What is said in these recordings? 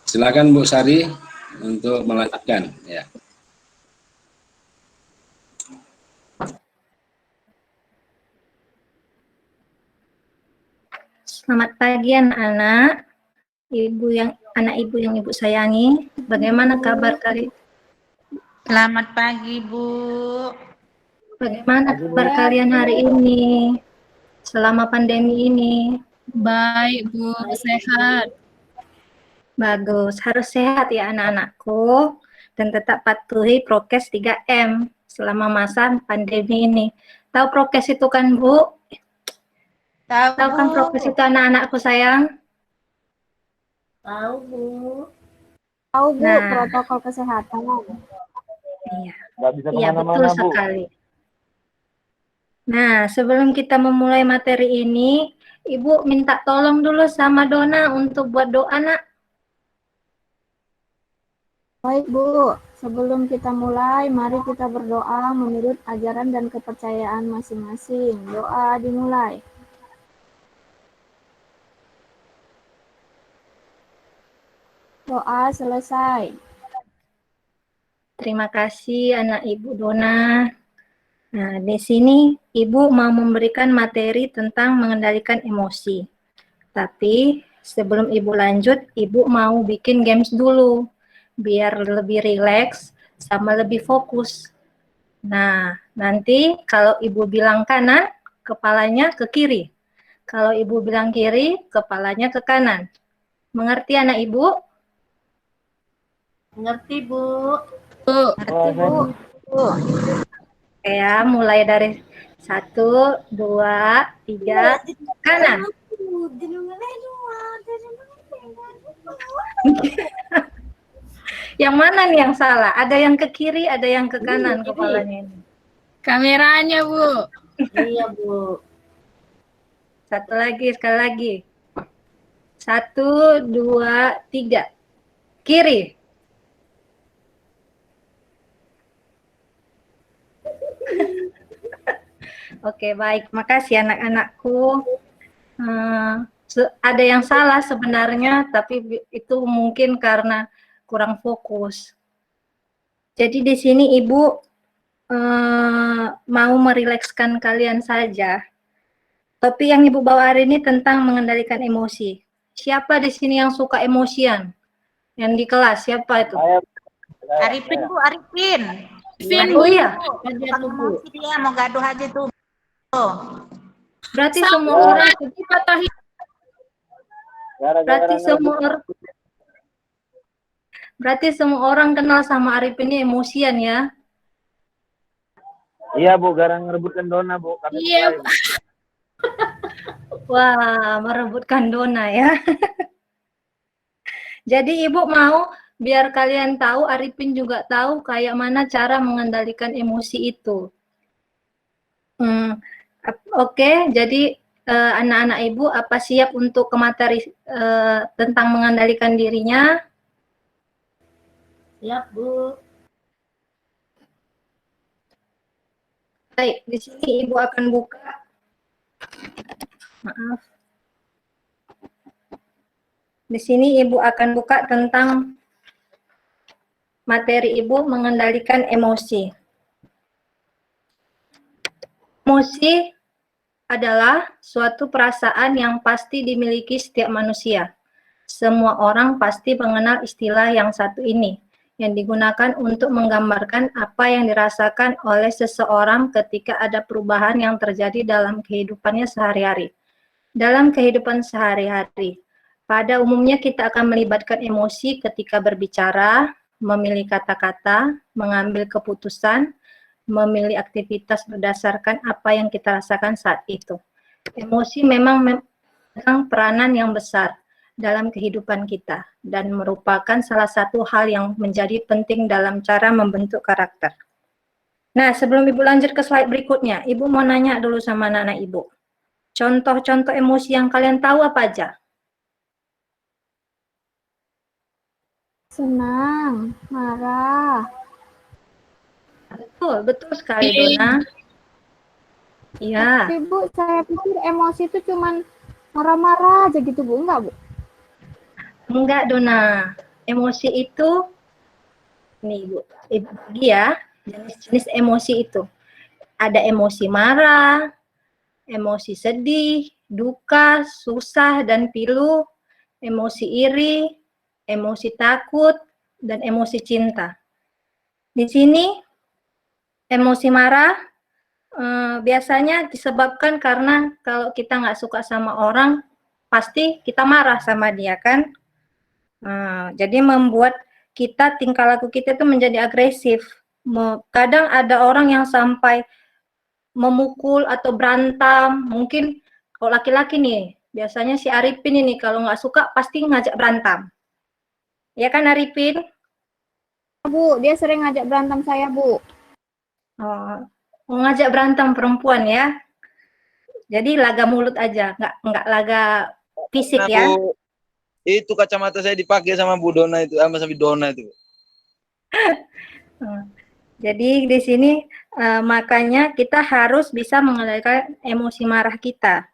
Silakan Bu Sari untuk melanjutkan. Ya. Selamat pagi anak-anak, anak ibu yang ibu sayangi. Bagaimana kabar kalian? Selamat pagi, Bu. Bagaimana kabar kalian hari ini? Selama pandemi ini? Baik, Bu. Sehat. Bagus, harus sehat ya anak-anakku. Dan tetap patuhi prokes 3M selama masa pandemi ini. Tahu prokes itu kan, Bu? Tahu kan prokes itu anak-anakku sayang? Tahu, Bu. Tahu, Bu, protokol kesehatan. Iya. Nggak bisa Iya, kemana-mana, betul Bu. sekali. Nah, sebelum kita memulai materi ini, Ibu minta tolong dulu sama Dona untuk buat doa, nak. Baik, Bu. Sebelum kita mulai, mari kita berdoa menurut ajaran dan kepercayaan masing-masing. Doa dimulai. Doa selesai. Terima kasih anak Ibu Dona. Nah, di sini Ibu mau memberikan materi tentang mengendalikan emosi. Tapi sebelum Ibu lanjut, Ibu mau bikin games dulu, biar lebih rileks sama lebih fokus. Nah, nanti kalau Ibu bilang kanan, kepalanya ke kiri. Kalau Ibu bilang kiri, kepalanya ke kanan. Mengerti anak Ibu? Mengerti, Bu. Bu. Mengerti, Bu. Oke ya, mulai dari 1, 2, 3, kanan. Yang mana nih yang salah? Ada yang ke kiri, ada yang ke kanan kepalanya ini. Kameranya, Bu. Iya, Bu. Satu lagi, sekali lagi. 1, 2, 3. Kiri. Oke, baik. Makasih anak-anakku. Ada yang salah sebenarnya, tapi itu mungkin karena kurang fokus. Jadi di sini Ibu mau merilekskan kalian saja. Tapi yang Ibu bawa hari ini tentang mengendalikan emosi. Siapa di sini yang suka emosian? Yang di kelas, siapa itu? Arifin, Bu, Arifin. Oh iya. Dia mau gaduh aja tuh. Berarti semua orang Berarti semua orang kenal sama Arifin ini emosian ya? Iya, Bu, garang ngerebutkan Dona, Bu. Iya. Wah, merebutkan Dona ya. Jadi Ibu mau biar kalian tahu, Arifin juga tahu kayak mana cara mengendalikan emosi itu. Oke, jadi anak-anak Ibu apa siap untuk ke materi tentang mengendalikan dirinya? Siap, Bu. Baik, di sini Ibu akan buka. Maaf. Di sini Ibu akan buka tentang materi Ibu mengendalikan emosi. Emosi adalah suatu perasaan yang pasti dimiliki setiap manusia. Semua orang pasti mengenal istilah yang satu ini, yang digunakan untuk menggambarkan apa yang dirasakan oleh seseorang ketika ada perubahan yang terjadi dalam kehidupannya sehari-hari. Dalam kehidupan sehari-hari, pada umumnya kita akan melibatkan emosi ketika berbicara, memilih kata-kata, mengambil keputusan, memilih aktivitas berdasarkan apa yang kita rasakan saat itu. Emosi memang memegang peranan yang besar dalam kehidupan kita dan merupakan salah satu hal yang menjadi penting dalam cara membentuk karakter. Nah, sebelum Ibu lanjut ke slide berikutnya, Ibu mau nanya dulu sama anak-anak Ibu. Contoh-contoh emosi yang kalian tahu apa aja? Senang, marah. Betul sekali Dona. Iya. Tapi Bu, saya pikir emosi itu cuman marah-marah aja gitu, Bu. Enggak, Bu? Enggak, Dona. emosi itu, nih Bu, Ibu bagi ya, jenis-jenis emosi itu. Ada emosi marah, emosi sedih, duka, susah, dan pilu, emosi iri, emosi takut, dan emosi cinta. Di sini, emosi marah biasanya disebabkan karena kalau kita nggak suka sama orang, pasti kita marah sama dia kan. Jadi membuat kita, tingkah laku kita itu menjadi agresif. Kadang ada orang yang sampai memukul atau berantem. Mungkin kalau laki-laki nih, biasanya si Arifin ini kalau nggak suka pasti ngajak berantem. Ya kan Arifin? Bu, dia sering ngajak berantem saya, Bu. Ngajak berantem perempuan ya. Jadi laga mulut aja, nggak laga fisik Nah, ya. Bu, itu kacamata saya dipakai sama Bu Dona itu, sama Dona itu. Jadi di sini makanya kita harus bisa mengendalikan emosi marah kita.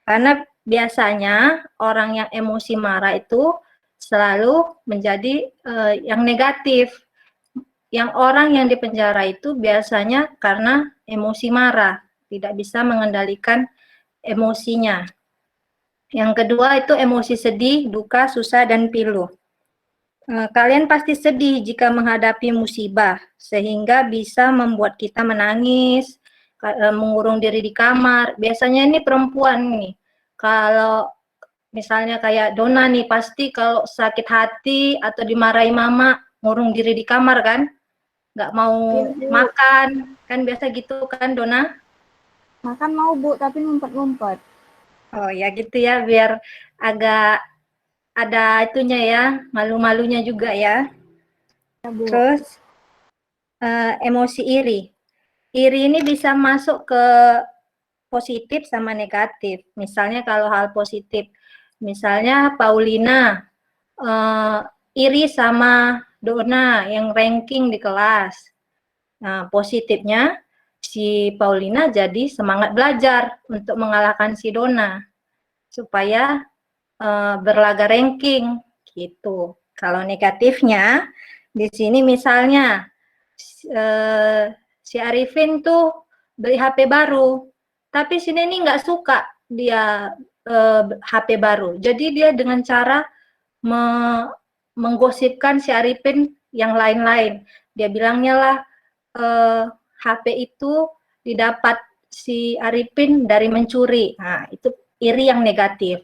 Karena biasanya orang yang emosi marah itu selalu menjadi yang negatif. Yang orang yang dipenjara itu biasanya karena emosi marah, tidak bisa mengendalikan emosinya. Yang kedua itu emosi sedih, duka, susah, dan pilu. Kalian pasti sedih jika menghadapi musibah, sehingga bisa membuat kita menangis, mengurung diri di kamar. Biasanya ini perempuan nih, kalau misalnya kayak Dona nih, pasti kalau sakit hati atau dimarahi mama, ngurung diri di kamar kan, nggak mau makan, kan biasa gitu kan Dona? Makan mau, Bu, tapi ngumpet-ngumpet. Oh ya gitu ya, biar agak ada itunya ya, malu-malunya juga ya. Ya, Bu. Terus emosi iri. Iri ini bisa masuk ke positif sama negatif. Misalnya kalau hal positif, misalnya Paulina iri sama Dona yang ranking di kelas. Nah, positifnya si Paulina jadi semangat belajar untuk mengalahkan si Dona supaya berlaga ranking gitu. Kalau negatifnya di sini misalnya si Arifin tuh beli HP baru, tapi si Neni nggak suka dia HP baru. Jadi dia dengan cara menggosipkan si Arifin yang lain-lain. Dia bilangnya lah HP itu didapat si Arifin dari mencuri. Nah, itu iri yang negatif.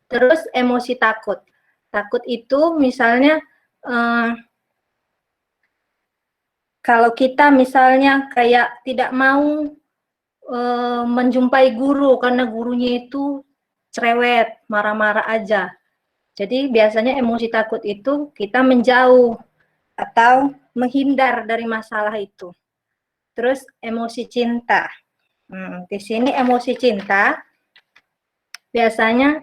Terus emosi takut. Takut itu misalnya kalau kita misalnya kayak tidak mau menjumpai guru karena gurunya itu cerewet, marah-marah aja. Jadi biasanya emosi takut itu kita menjauh atau menghindar dari masalah itu. Terus emosi cinta. Di sini emosi cinta biasanya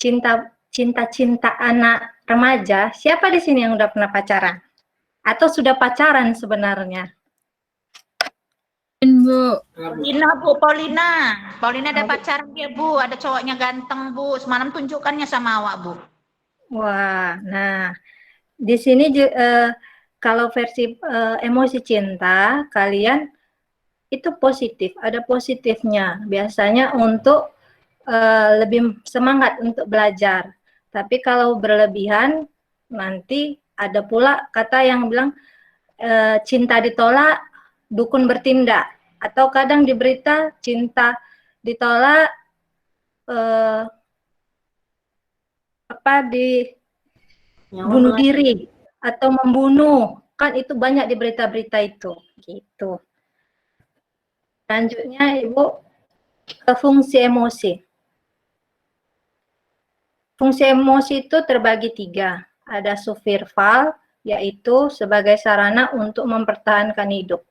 cinta anak remaja. Siapa di sini yang udah pernah pacaran? Atau sudah pacaran sebenarnya? Bu. Paulina ada pacaran dia, Bu. Ada cowoknya ganteng, Bu. Semalam tunjukkannya sama awak, Bu. Wah, nah di sini kalau versi emosi cinta kalian itu positif, ada positifnya. Biasanya untuk lebih semangat untuk belajar. Tapi kalau berlebihan, nanti ada pula kata yang bilang cinta ditolak, dukun bertindak. Atau kadang di berita cinta ditolak, bunuh diri atau membunuh. Kan itu banyak di berita-berita itu. Gitu. Selanjutnya Ibu ke fungsi emosi. Fungsi emosi itu terbagi 3. Ada subverbal, yaitu sebagai sarana untuk mempertahankan hidup.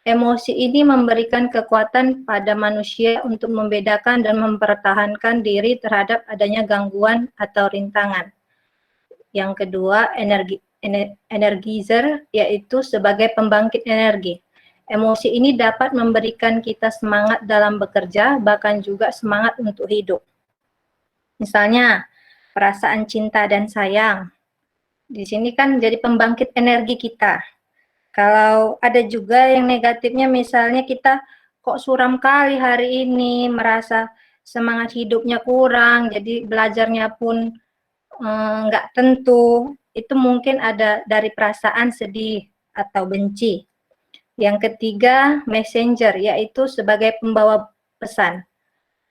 Emosi ini memberikan kekuatan pada manusia untuk membedakan dan mempertahankan diri terhadap adanya gangguan atau rintangan. Yang kedua, energizer, yaitu sebagai pembangkit energi. Emosi ini dapat memberikan kita semangat dalam bekerja, bahkan juga semangat untuk hidup. Misalnya, perasaan cinta dan sayang. Di sini kan jadi pembangkit energi kita. Kalau ada juga yang negatifnya, misalnya kita kok suram kali hari ini, merasa semangat hidupnya kurang, jadi belajarnya pun nggak tentu, itu mungkin ada dari perasaan sedih atau benci. Yang ketiga, messenger, yaitu sebagai pembawa pesan.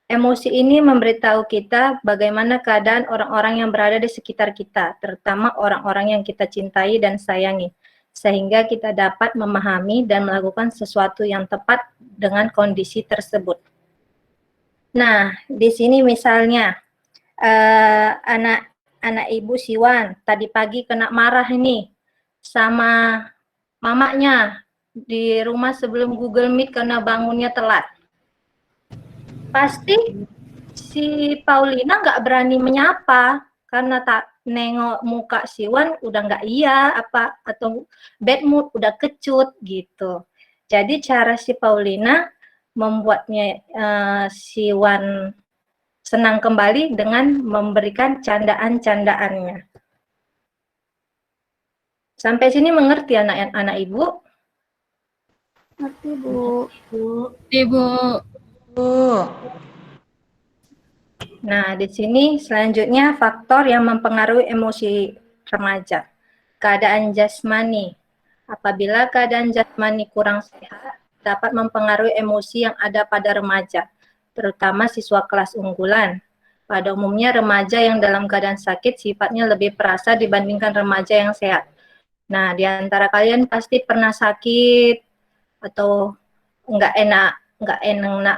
Emosi ini memberitahu kita bagaimana keadaan orang-orang yang berada di sekitar kita, terutama orang-orang yang kita cintai dan sayangi, sehingga kita dapat memahami dan melakukan sesuatu yang tepat dengan kondisi tersebut. Nah, di sini misalnya anak ibu Siwan tadi pagi kena marah ini sama mamanya di rumah sebelum Google Meet karena bangunnya telat. Pasti si Paulina nggak berani menyapa karena tak nengok muka Siwan udah nggak iya apa atau bad mood, udah kecut gitu. Jadi cara si Paulina membuatnya Siwan senang kembali dengan memberikan candaan-candaannya. Sampai sini mengerti anak-anak ibu? Ngerti, Bu. Ibu. Nah, di sini selanjutnya faktor yang mempengaruhi emosi remaja. Keadaan jasmani. Apabila keadaan jasmani kurang sehat, dapat mempengaruhi emosi yang ada pada remaja, terutama siswa kelas unggulan. Pada umumnya remaja yang dalam keadaan sakit sifatnya lebih perasa dibandingkan remaja yang sehat. Nah, di antara kalian pasti pernah sakit atau nggak enak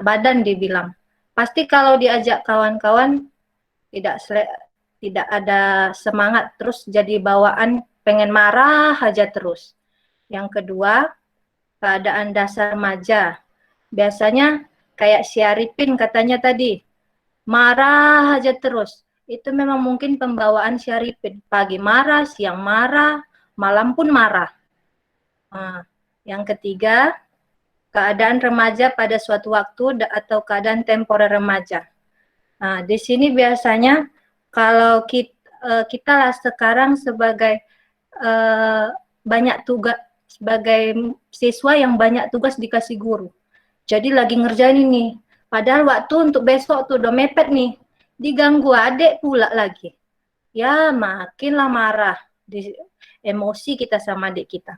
badan dibilang. Pasti kalau diajak kawan-kawan tidak ada semangat, terus jadi bawaan pengen marah aja terus. Yang kedua, keadaan dasar remaja. Biasanya kayak si Arifin katanya tadi, marah aja terus. Itu memang mungkin pembawaan si Arifin. Pagi marah, siang marah, malam pun marah. Nah, yang ketiga, keadaan remaja pada suatu waktu atau keadaan temporer remaja. Nah, di sini biasanya kalau kita lah sekarang sebagai banyak tugas, sebagai siswa yang banyak tugas dikasih guru. Jadi lagi ngerjain ini, padahal waktu untuk besok tuh udah mepet nih, diganggu adik pula lagi. Ya makinlah marah, emosi kita sama adik kita.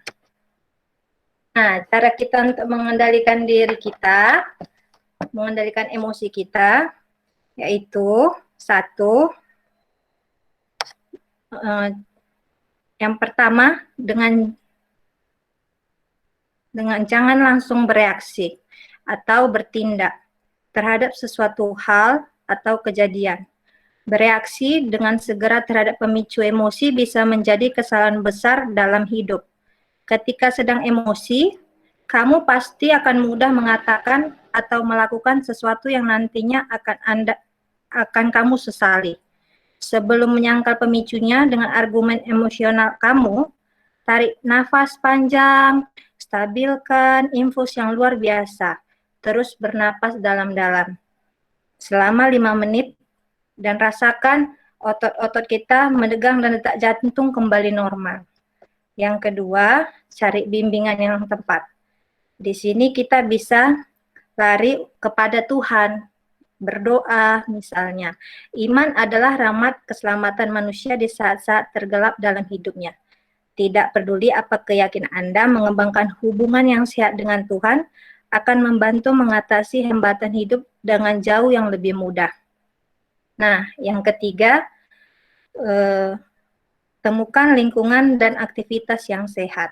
Nah, cara kita untuk mengendalikan diri kita, mengendalikan emosi kita, yaitu satu, yang pertama dengan jangan langsung bereaksi atau bertindak terhadap sesuatu hal atau kejadian. Bereaksi dengan segera terhadap pemicu emosi bisa menjadi kesalahan besar dalam hidup. Ketika sedang emosi, kamu pasti akan mudah mengatakan atau melakukan sesuatu yang nantinya akan kamu sesali. Sebelum menyangkal pemicunya dengan argumen emosional kamu, tarik nafas panjang, stabilkan infus yang luar biasa, terus bernapas dalam-dalam selama 5 menit dan rasakan otot-otot kita menegang dan detak jantung kembali normal. Yang kedua, cari bimbingan yang tepat. Di sini kita bisa lari kepada Tuhan, berdoa misalnya. Iman adalah rahmat keselamatan manusia di saat-saat tergelap dalam hidupnya. Tidak peduli apa keyakinan Anda, mengembangkan hubungan yang sehat dengan Tuhan akan membantu mengatasi hambatan hidup dengan jauh yang lebih mudah. Nah, yang ketiga, temukan lingkungan dan aktivitas yang sehat.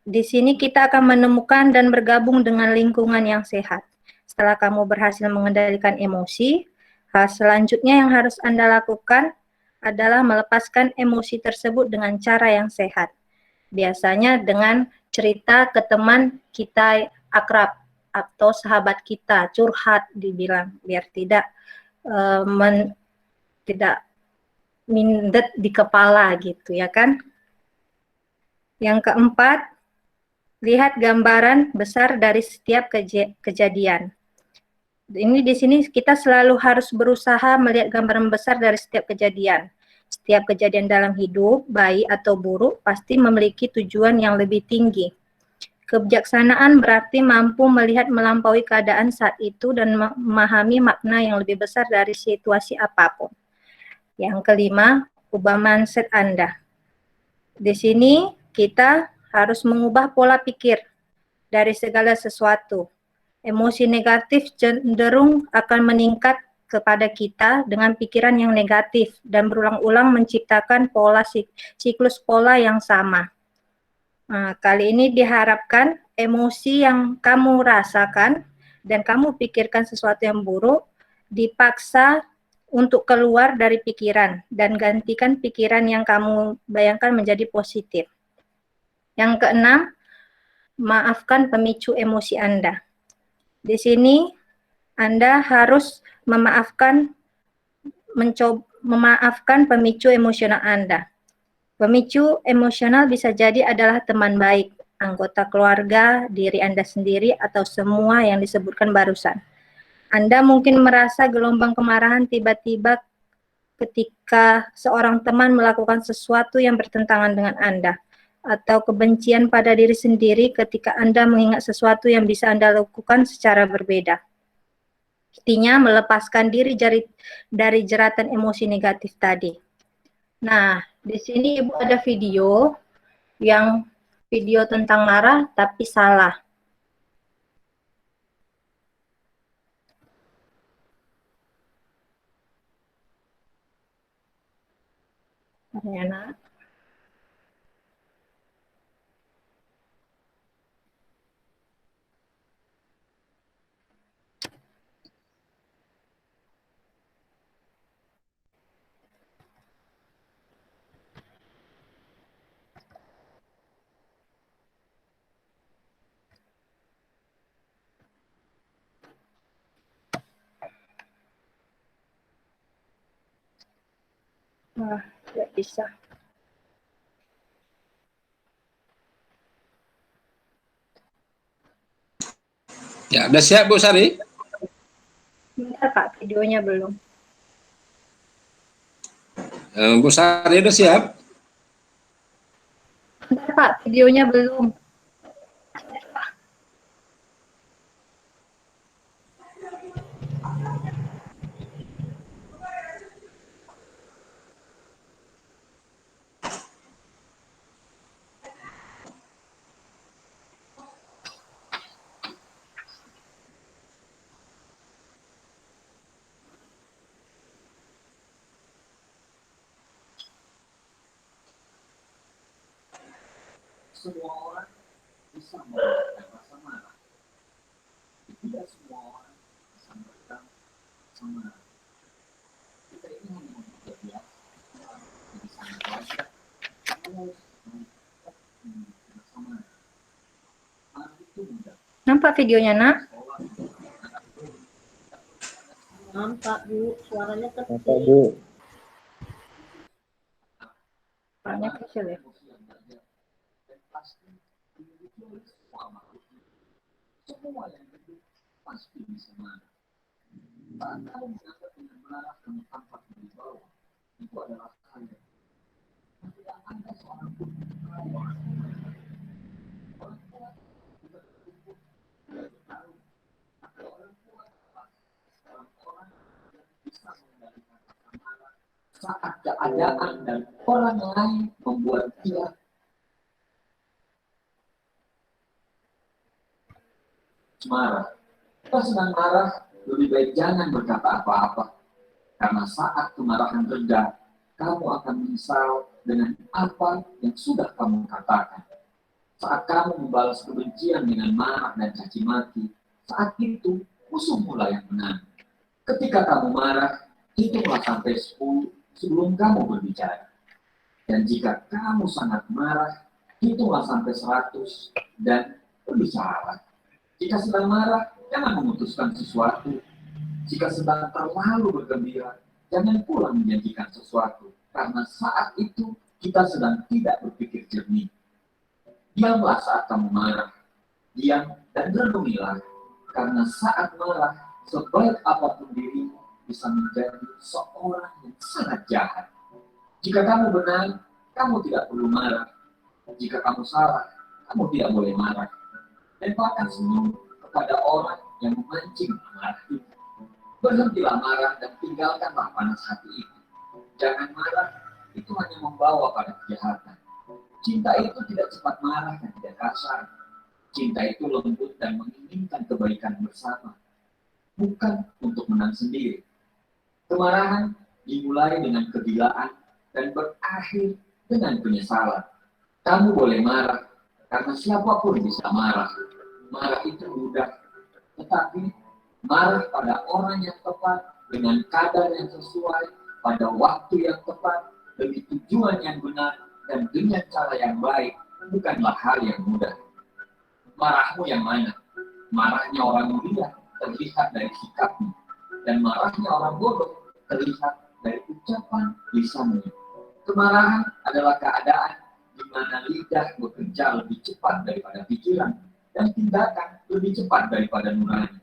Di sini kita akan menemukan dan bergabung dengan lingkungan yang sehat. Setelah kamu berhasil mengendalikan emosi, hal selanjutnya yang harus Anda lakukan adalah melepaskan emosi tersebut dengan cara yang sehat. Biasanya dengan cerita ke teman kita akrab atau sahabat kita, curhat dibilang, biar tidak mindet di kepala gitu ya kan. Yang keempat, lihat gambaran besar dari setiap kejadian. Ini di sini kita selalu harus berusaha melihat gambaran besar dari setiap kejadian. Setiap kejadian dalam hidup, baik atau buruk, pasti memiliki tujuan yang lebih tinggi. Kebijaksanaan berarti mampu melihat melampaui keadaan saat itu dan memahami makna yang lebih besar dari situasi apapun. Yang kelima, ubah mindset Anda. Di sini kita harus mengubah pola pikir dari segala sesuatu. Emosi negatif cenderung akan meningkat kepada kita dengan pikiran yang negatif dan berulang-ulang menciptakan siklus pola yang sama. Nah, kali ini diharapkan emosi yang kamu rasakan dan kamu pikirkan sesuatu yang buruk dipaksa untuk keluar dari pikiran dan gantikan pikiran yang kamu bayangkan menjadi positif. Yang keenam, maafkan pemicu emosi Anda. Di sini Anda harus memaafkan pemicu emosional Anda. Pemicu emosional bisa jadi adalah teman baik, anggota keluarga, diri Anda sendiri, atau semua yang disebutkan barusan. Anda mungkin merasa gelombang kemarahan tiba-tiba ketika seorang teman melakukan sesuatu yang bertentangan dengan Anda, atau kebencian pada diri sendiri ketika Anda mengingat sesuatu yang bisa Anda lakukan secara berbeda. Intinya melepaskan diri dari jeratan emosi negatif tadi. Nah, di sini Ibu ada video tentang marah tapi salah. Ya, Nak. Wah, tidak bisa. Ya, udah siap Bu Sari? Bentar Pak, videonya belum. Bu Sari udah siap? Bentar Pak, videonya belum. Semua orang bisa merasakan rasa marah. Tidak semua orang bisa merasakan rasa marah. Kita ini hanya terbiasa jadi sangat wajar harus merasakan rasa marah. Marah itu mudah. Nampak videonya, Nak? Nampak Bu, suaranya Apa kecil. Bu? Suaranya kecil ya. Semua yang hidup pasti bisa marah. Saat kamu mendapat dengan marah, kamu tampak berwibawa. Itu adalah hal yang tidak ada seorang pun saat keadaan dan orang lain membuat dia marah. Kita sedang marah, lebih baik jangan berkata apa-apa. Karena saat kemarahan reda, kamu akan menyesal dengan apa yang sudah kamu katakan. Saat kamu membalas kebencian dengan marah dan caci maki, saat itu musuh mulai yang menang. Ketika kamu marah, hitunglah sampai 10 sebelum kamu berbicara. Dan jika kamu sangat marah, hitunglah sampai 100 dan berbicara. Jika sedang marah, jangan memutuskan sesuatu. Jika sedang terlalu bergembira, jangan pula menjanjikan sesuatu. Karena saat itu kita sedang tidak berpikir jernih. Diamlah saat kamu marah. Diam dan renungilah. Karena saat marah, sebaik apapun dirimu bisa menjadi seorang yang sangat jahat. Jika kamu benar, kamu tidak perlu marah. Jika kamu salah, kamu tidak boleh marah. Lemparkan senyum kepada orang yang memancing amarah itu. Berhentilah marah dan tinggalkanlah panas hati itu. Jangan marah, itu hanya membawa pada kejahatan. Cinta itu tidak cepat marah dan tidak kasar. Cinta itu lembut dan menginginkan kebaikan bersama, bukan untuk menang sendiri. Kemarahan dimulai dengan kegilaan dan berakhir dengan penyesalan. Kamu boleh marah, karena siapapun bisa marah. Marah itu mudah, tetapi marah pada orang yang tepat, dengan kadar yang sesuai, pada waktu yang tepat, demi tujuan yang benar, dan dengan cara yang baik, bukanlah hal yang mudah. Marahmu yang mana? Marahnya orang mulia terlihat dari sikapnya, dan marahnya orang bodoh terlihat dari ucapan lisannya. Kemarahan adalah keadaan di mana lidah bekerja lebih cepat daripada pikiran, dan tindakan lebih cepat daripada nurani.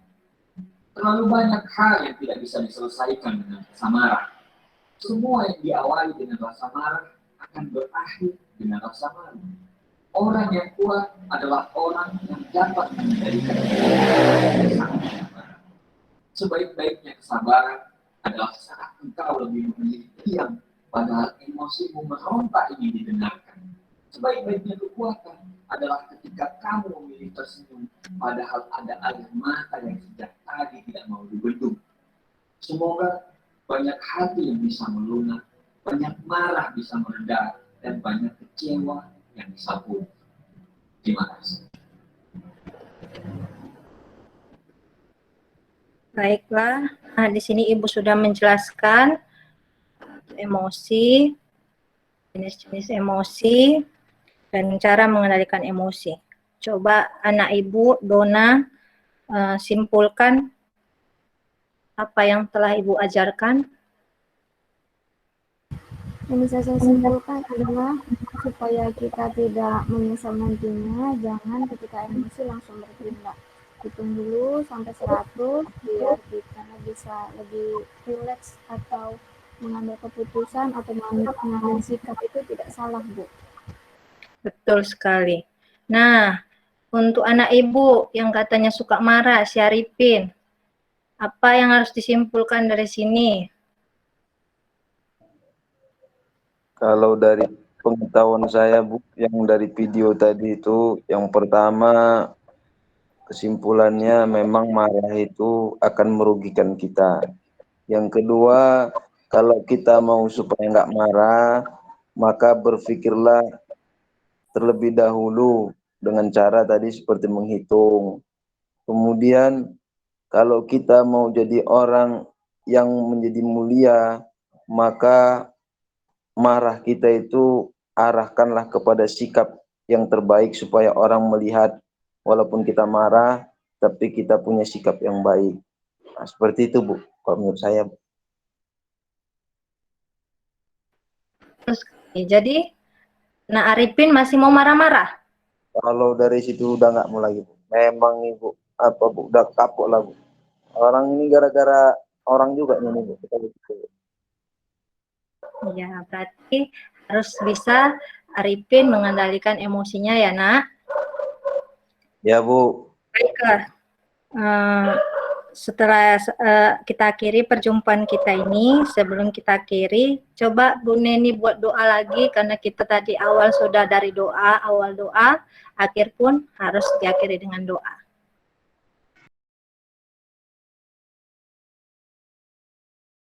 Terlalu banyak hal yang tidak bisa diselesaikan dengan rasa marah. Semua yang diawali dengan rasa marah akan berakhir dengan rasa malu. Orang yang kuat adalah orang yang dapat mengendalikan kesabaran. Sebaik-baiknya kesabaran adalah saat engkau lebih memilih diam, padahal emosimu meronta ingin didengarkan. Sebaik-baiknya kekuatan adalah ketika kamu memilih tersenyum, padahal ada air mata yang sejak tadi tidak mau dibendung. Semoga banyak hati yang bisa melunak, banyak marah bisa mereda, dan banyak kecewa yang bisa pulih. Terima kasih. Baiklah, nah di sini Ibu sudah menjelaskan emosi, jenis-jenis emosi, dan cara mengendalikan emosi. Coba anak Ibu, Dona, simpulkan apa yang telah Ibu ajarkan. Yang bisa saya simpulkan adalah supaya kita tidak menyesal nantinya, jangan ketika emosi langsung bertindak. Hitung dulu sampai 100 biar kita bisa lebih rileks atau mengambil keputusan atau mengambil sikap itu tidak salah, Bu. Betul sekali. Nah, untuk anak Ibu yang katanya suka marah, si Arifin, apa yang harus disimpulkan dari sini? Kalau dari pengetahuan saya, Bu, yang dari video tadi itu, yang pertama kesimpulannya memang marah itu akan merugikan kita. Yang kedua, kalau kita mau supaya nggak marah, maka berpikirlah terlebih dahulu dengan cara tadi seperti menghitung. Kemudian kalau kita mau jadi orang yang menjadi mulia, maka marah kita itu arahkanlah kepada sikap yang terbaik supaya orang melihat walaupun kita marah, tapi kita punya sikap yang baik. Nah, seperti itu, Bu, kalau menurut saya. Jadi, Nak Arifin masih mau marah-marah? Kalau dari situ udah nggak mau lagi, Bu. Memang Ibu, Bu, udah kapok lah, Bu. Orang ini gara-gara orang juga ini, Bu. Ya, berarti harus bisa Arifin mengendalikan emosinya ya, Nak? Ya, Bu. Baiklah. Setelah kita akhiri perjumpaan kita ini, sebelum kita akhiri, coba Bu Neni buat doa lagi, karena kita tadi awal sudah dari doa, awal doa, akhir pun harus diakhiri dengan doa.